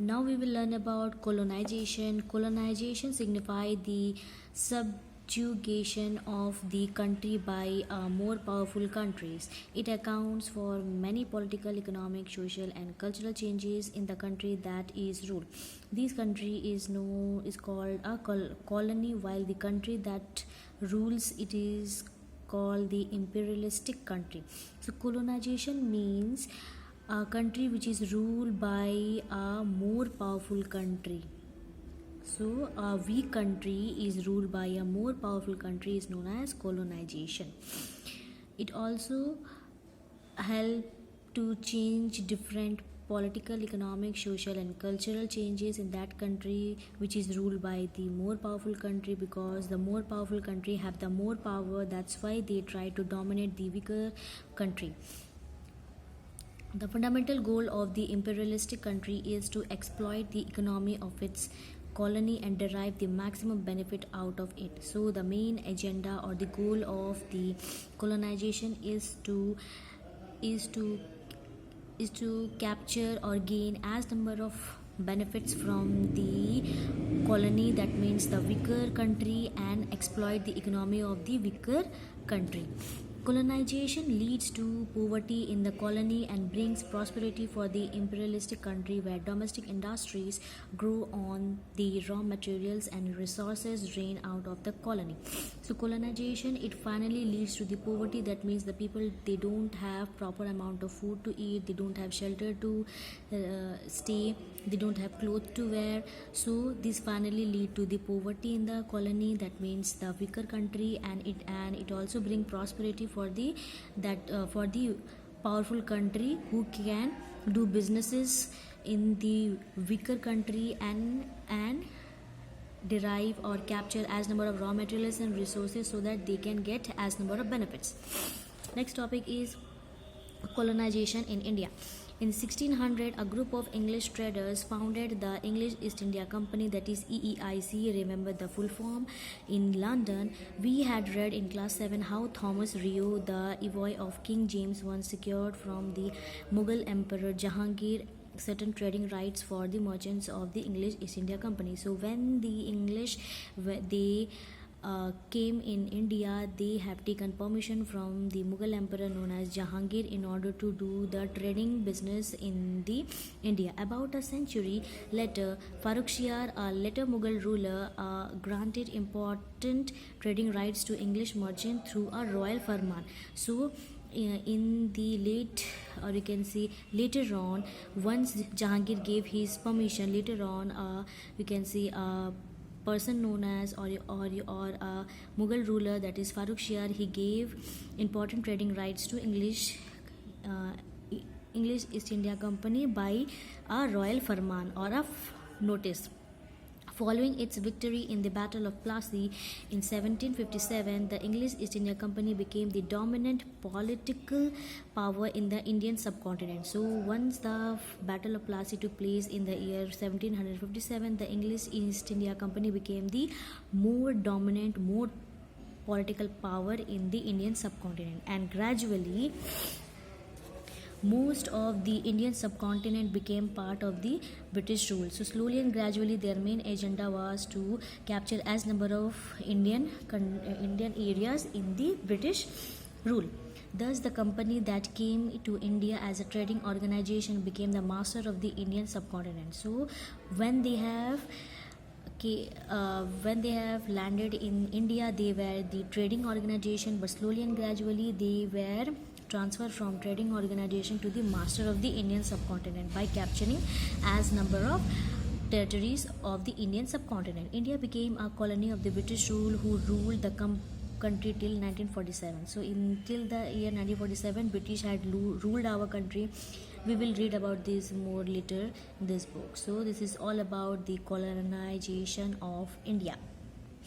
Now we will learn about colonization. Colonization signifies the subjugation of the country by more powerful countries. It accounts for many political, economic, social, and cultural changes in the country that is ruled. This country is called a colony, while the country that rules it is called the imperialistic country. So colonization means a country which is ruled by a more powerful country. So a weak country is ruled by a more powerful country is known as colonization. It also help to change different political, economic, social, and cultural changes in that country which is ruled by the more powerful country, because the more powerful country have the more power. That's why they try to dominate the weaker country. The fundamental goal of the imperialistic country is to exploit the economy of its colony and derive the maximum benefit out of it. So the main agenda or the goal of the colonization is to capture or gain as number of benefits from the colony, that means the weaker country, and exploit the economy of the weaker country. Colonization leads to poverty in the colony and brings prosperity for the imperialistic country, where domestic industries grow on the raw materials and resources drain out of the colony. So colonization, it finally leads to the poverty. That means the people, they don't have proper amount of food to eat, they don't have shelter to stay, they don't have clothes to wear. So this finally lead to the poverty in the colony, that means the weaker country, and it also bring prosperity for the powerful country who can do businesses in the weaker country and derive or capture as number of raw materials and resources, so that they can get as number of benefits. Next topic is colonization in India. In 1600, a group of English traders founded the English East India Company, that is EEIC. Remember the full form. In London, we had read in class 7 how Thomas Rio, the envoy of King James I, secured from the Mughal Emperor Jahangir certain trading rights for the merchants of the English East India Company. So when the English came in India, they have taken permission from the Mughal emperor known as Jahangir in order to do the trading business in the India. About a century later, Farrukhsiyar, a later Mughal ruler, granted important trading rights to English merchants through a royal farman. So in the late, or you can say later on, once Jahangir gave his permission, later on you can see person known as or a Mughal ruler, that is Farrukhsiyar, he gave important trading rights to English East India Company by a royal farman or a notice. Following its victory in the Battle of Plassey in 1757, the English East India Company became the dominant political power in the Indian subcontinent. So once the Battle of Plassey took place in the year 1757, the English East India Company became the more dominant, more political power in the Indian subcontinent, and gradually most of the Indian subcontinent became part of the British rule. So slowly and gradually their main agenda was to capture as number of Indian areas in the British rule. Thus the company that came to India as a trading organization became the master of the Indian subcontinent. So when they have landed in India, they were the trading organization, but slowly and gradually they were transferred from trading organization to the master of the Indian subcontinent by capturing as number of territories of the Indian subcontinent. India became a colony of the British rule, who ruled the country till 1947. So until the year 1947, British had ruled our country. We will read about this more later in this book. So this is all about the colonization of India.